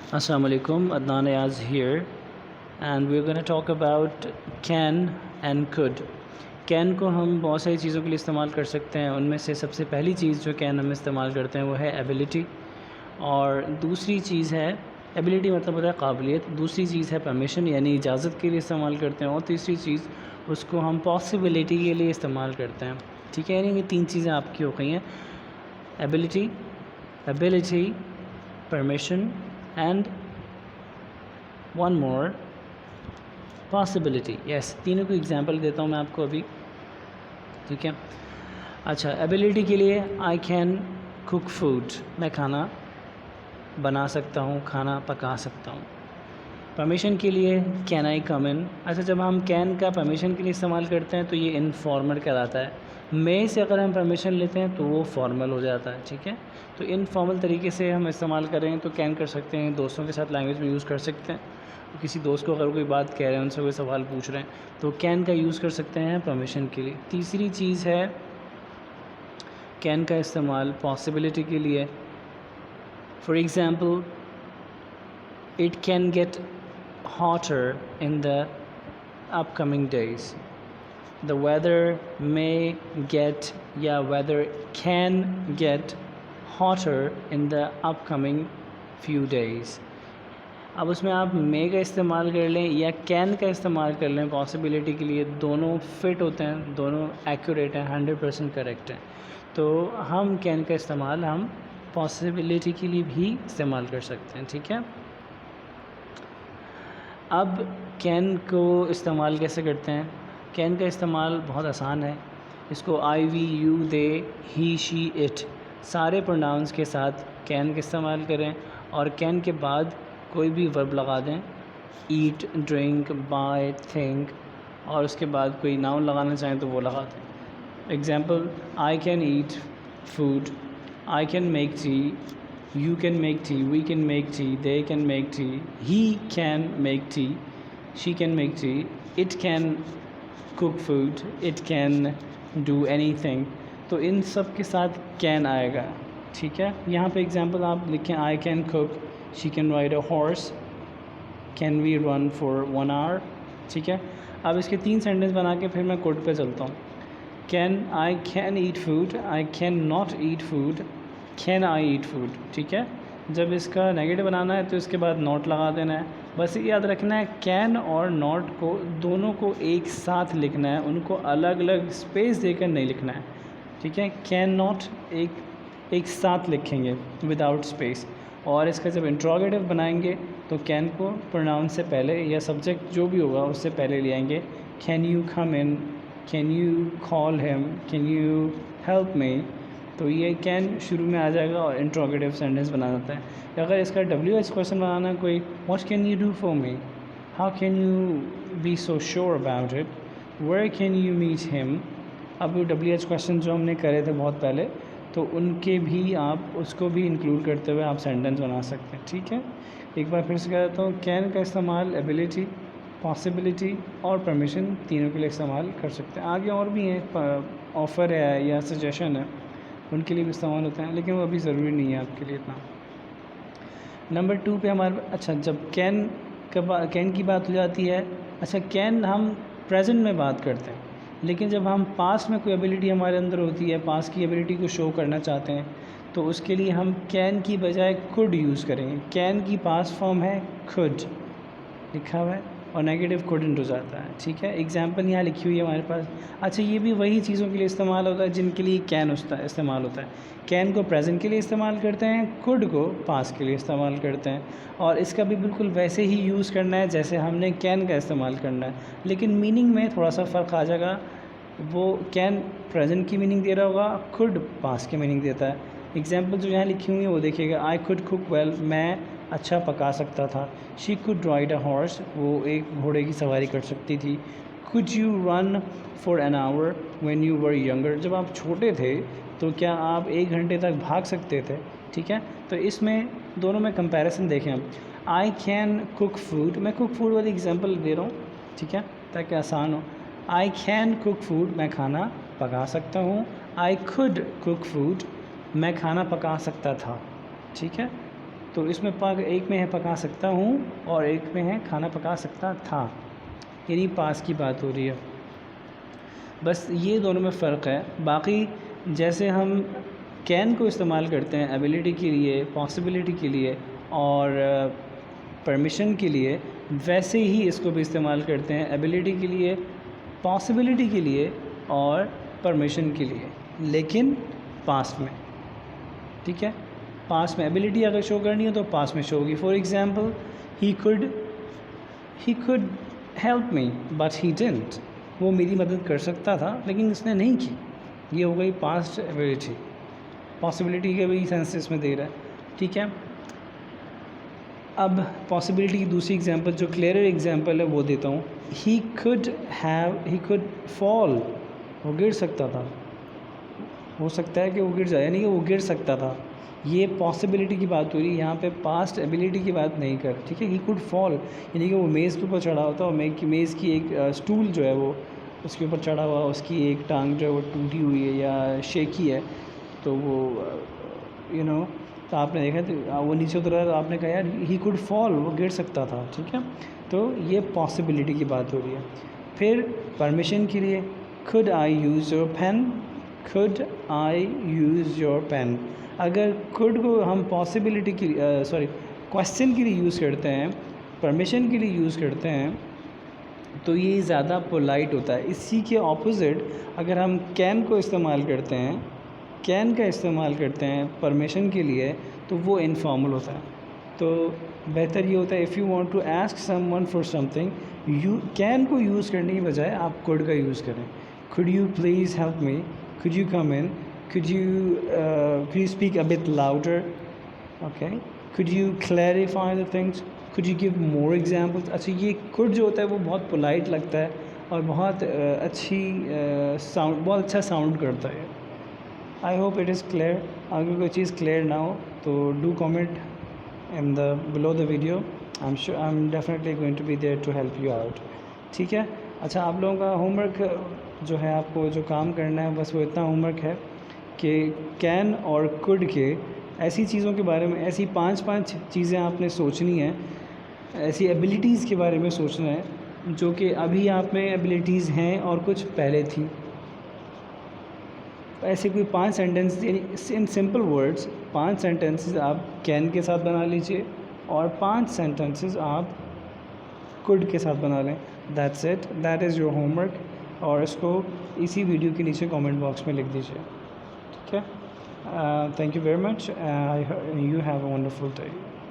Assalamu alaikum, Adnan Ayaz here, and we're going to talk about can and could. Can को हम बहुत सारी चीज़ों के लिए इस्तेमाल कर सकते हैं। उनमें से सबसे पहली चीज़ जो कैन हम इस्तेमाल करते हैं वो है एबिलिटी, और दूसरी चीज़ है एबिलिटी मतलब होता है काबिलियत, दूसरी चीज़ है परमिशन यानी इजाज़त के लिए इस्तेमाल करते हैं, और तीसरी चीज़ उसको हम पॉसिबिलिटी के लिए इस्तेमाल करते हैं। ठीक है, यानी ये तीन चीज़ें आपकी हो गई हैं, ability, permission and one more possibility. Yes, तीनों को एग्जांपल देता हूँ मैं आपको अभी। ठीक है, अच्छा, एबिलिटी के लिए आई कैन कुक फूड, मैं खाना बना सकता हूँ, खाना पका सकता हूँ। परमिशन के लिए कैन आई कम इन। अच्छा, जब हम कैन का परमिशन के लिए इस्तेमाल करते हैं तो ये इनफॉर्मल कहलाता है। मे से अगर हम परमिशन लेते हैं तो वो फॉर्मल हो जाता है। ठीक है, तो इनफॉर्मल तरीके से हम इस्तेमाल करें तो कैन कर सकते हैं, दोस्तों के साथ लैंग्वेज में यूज़ कर सकते हैं। तो किसी दोस्त को अगर कोई बात कह रहे हैं, उनसे कोई सवाल पूछ रहे हैं, तो कैन का यूज़ कर सकते हैं परमिशन के लिए। तीसरी चीज़ है कैन का इस्तेमाल पॉसिबिलिटी के लिए। For example, it can get hotter in the upcoming days. The weather may get, weather can get hotter in the upcoming few days. अब उसमें आप मे का इस्तेमाल कर लें या कैन का इस्तेमाल कर लें पॉसिबिलिटी के लिए, दोनों फिट होते हैं, दोनों एक्यूरेट हैं, 100% करेक्ट हैं। तो हम कैन का इस्तेमाल हम पॉसिबिलिटी के लिए भी इस्तेमाल कर सकते हैं। ठीक है, अब कैन को इस्तेमाल कैसे करते हैं? कैन का इस्तेमाल बहुत आसान है। इसको I, we, you, they, he, she, it सारे प्रोनाउंस के साथ कैन का इस्तेमाल करें, और कैन के बाद कोई भी वर्ब लगा दें, ईट, ड्रिंक, बाय, थिंक, और उसके बाद कोई नाउन लगाना चाहें तो वो लगा दें। Example, I can eat food, I can make tea, you can make tea, we can make tea, they can make tea, he can make tea, she can make tea, it can cook food, it can do anything। तो इन सब के साथ can आएगा। ठीक है, यहाँ पे example आप लिखें, I can cook, she can ride a horse, can we run for 1 hour। ठीक है, अब इसके 3 सेंटेंस बना के फिर मैं कोड पे चलता हूँ। I can eat food, I can not eat food, can I eat food. ठीक है, जब इसका नेगेटिव बनाना है तो इसके बाद नॉट लगा देना है। बस याद रखना है कैन और नॉट को दोनों को एक साथ लिखना है, उनको अलग अलग स्पेस देकर नहीं लिखना है। ठीक है, कैन नॉट एक साथ लिखेंगे विदाउट स्पेस, और इसका जब इंट्रोगेटिव बनाएंगे तो कैन को प्रोनाउन से पहले या सब्जेक्ट जो भी होगा उससे पहले ले आएंगे। Can you come in, can you call him, can you help me, तो ये कैन शुरू में आ जाएगा और इंट्रोगेटिव सेंटेंस बना जाता है। अगर इसका WH क्वेश्चन बनाना कोई, what can you do for me, how can you be so sure about it, where can you meet him. अब WH क्वेश्चन जो हमने करे थे बहुत पहले, तो उनके भी आप उसको भी इंक्लूड करते हुए आप सेंटेंस बना सकते हैं। ठीक है, एक बार फिर से कह देता हूँ, कैन का इस्तेमाल एबिलिटी, पॉसिबिलिटी और परमिशन तीनों के लिए इस्तेमाल कर सकते हैं। आगे और भी हैं, ऑफ़र है या सजेशन है, उनके लिए भी इस्तेमाल होते हैं, लेकिन वो अभी ज़रूरी नहीं है आपके लिए इतना। नंबर 2 पे हमारे, अच्छा, जब कैन की बात हो जाती है, अच्छा, कैन हम प्रेजेंट में बात करते हैं, लेकिन जब हम पास्ट में कोई एबिलिटी हमारे अंदर होती है, पास्ट की एबिलिटी को शो करना चाहते हैं, तो उसके लिए हम कैन की बजाय कुड यूज़ करेंगे। कैन की पास्ट फॉर्म है कुड, लिखा हुआ है, और नेगेटिव कुडंट हो जाता है। ठीक है, एग्जांपल यहाँ लिखी हुई है हमारे पास। अच्छा, ये भी वही चीज़ों के लिए इस्तेमाल होता है जिनके लिए कैन इस्तेमाल होता है। कैन को प्रेजेंट के लिए इस्तेमाल करते हैं, कुड को पास्ट के लिए इस्तेमाल करते हैं, और इसका भी बिल्कुल वैसे ही यूज़ करना है जैसे हमने कैन का इस्तेमाल करना है, लेकिन मीनिंग में थोड़ा सा फ़र्क आ जाएगा। वो कैन प्रेजेंट की मीनिंग दे रहा होगा, कुड पास्ट की मीनिंग देता है। एग्जाम्पल जो यहाँ लिखी हुई है वो देखिएगा, आई कुड कुक वेल, मैं अच्छा पका सकता था। She could ride a horse, वो एक घोड़े की सवारी कर सकती थी। Could you run for an hour when you were younger, जब आप छोटे थे तो क्या आप 1 घंटे तक भाग सकते थे। ठीक है, तो इसमें दोनों में कंपैरिजन देखें हम। आई कैन कुक फूड, मैं कुक फूड वाली एग्जांपल दे रहा हूँ, ठीक है, ताकि आसान हो। आई कैन कुक फूड, मैं खाना पका सकता हूँ। आई कुड कुक फूड, मैं खाना पका सकता था। ठीक है, तो इसमें एक में है पका सकता हूँ और एक में है खाना पका सकता था, यानी पास की बात हो रही है। बस ये दोनों में फ़र्क है। बाकी जैसे हम कैन को इस्तेमाल करते हैं एबिलिटी के लिए, पॉसिबिलिटी के लिए और परमिशन के लिए, वैसे ही इसको भी इस्तेमाल करते हैं एबिलिटी के लिए, पॉसिबिलिटी के लिए और परमिशन के लिए, लेकिन पास्ट में। ठीक है, पास्ट में एबिलिटी अगर शो करनी हो तो पास्ट में शो होगी। For example, he could help me but he didn't, वो मेरी मदद कर सकता था लेकिन उसने नहीं की। ये हो गई पास्ट एबिलिटी। पॉसिबिलिटी के भी सेंस इसमें दे रहा है। ठीक है, अब पॉसिबिलिटी की दूसरी एग्जांपल जो क्लियरर एग्जांपल है वो देता हूँ। ही कुड फॉल, वो गिर सकता था, हो सकता है कि वो गिर जाए, यानी कि वो गिर सकता था। ये पॉसिबिलिटी की बात हो रही है, यहाँ पे पास्ट एबिलिटी की बात नहीं कर। ठीक है, ही कुड फॉल यानी कि वो मेज़ के ऊपर चढ़ा होता और मेज़ की एक स्टूल जो है वो उसके ऊपर चढ़ा हुआ, उसकी एक टांग जो है वो टूटी हुई है या शेकी है, तो वो तो आपने देखा तो वो नीचे उतरा तो आपने कहा यार ही कुड फॉल, वो गिर सकता था। ठीक है, तो ये पॉसिबिलिटी की बात हो रही है। फिर परमिशन के लिए, could I use your pen, could I use your pen। अगर could को हम पॉसिबिलिटी की क्वेश्चन के लिए यूज़ करते हैं, परमिशन के लिए यूज़ करते हैं, तो ये ज़्यादा पोलाइट होता है। इसी के ऑपोजिट अगर हम कैन को इस्तेमाल करते हैं, कैन का इस्तेमाल करते हैं परमिशन के लिए, तो वो इनफॉर्मल होता है। तो बेहतर ये होता है, if you want to ask someone for something, you can को यूज़ करने की बजाय आप कुड का यूज़ करें। Could you please help me, could you come in, could you speak a bit louder, okay, could you clarify the things, could you give more examples. अच्छा, ये could जो होता है वो बहुत पोलाइट लगता है और बहुत बहुत अच्छा साउंड करता है। I hope it is clear. अगर कोई चीज़ क्लियर ना हो तो do comment in the below the video. I am definitely going to be there to help you out. ठीक है, अच्छा, आप लोगों का होमवर्क जो है, आपको जो काम करना है बस वो इतना होमवर्क है कि कैन और कुड के ऐसी चीज़ों के बारे में, ऐसी 5 चीज़ें आपने सोचनी है, ऐसी एबिलिटीज़ के बारे में सोचना है जो कि अभी आप में एबिलिटीज़ हैं और कुछ पहले थी। ऐसे कोई 5 सेंटेंस, यानी इन सिंपल वर्ड्स 5 सेंटेंसेस आप कैन के साथ बना लीजिए और 5 सेंटेंसेस आप कुड के साथ बना लें। That's it, that is your homework. और इसको इसी वीडियो के नीचे कमेंट बॉक्स में लिख दीजिए। ठीक है, thank you very much, you have a wonderful day.